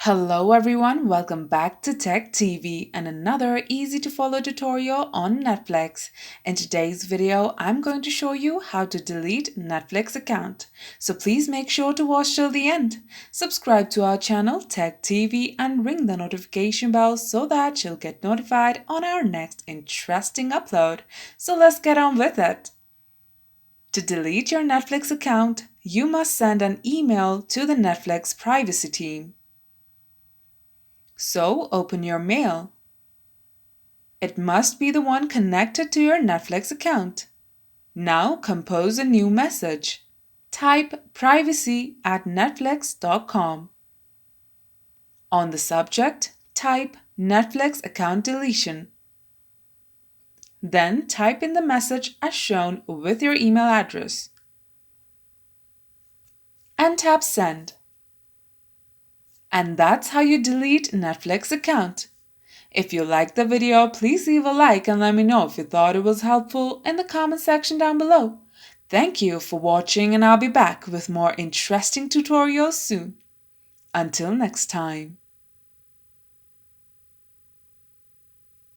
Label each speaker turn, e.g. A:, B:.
A: Hello everyone, welcome back to Tech TV and another easy to follow tutorial on Netflix. In today's video, I'm going to show you how to delete Netflix account. So please make sure to watch till the end. Subscribe to our channel Tech TV and ring the notification bell so that you'll get notified on our next interesting upload. So let's get on with it. To delete your Netflix account, you must send an email to the Netflix privacy team. So open your mail. It must be the one connected to your Netflix account. Now compose a new message. Type privacy@netflix.com. On the subject, type Netflix account deletion. Then type in the message as shown with your email address. And tap send. And that's how you delete Netflix account. If you liked the video, please leave a like and let me know if you thought it was helpful in the comment section down below. Thank you for watching and I'll be back with more interesting tutorials soon. Until next time.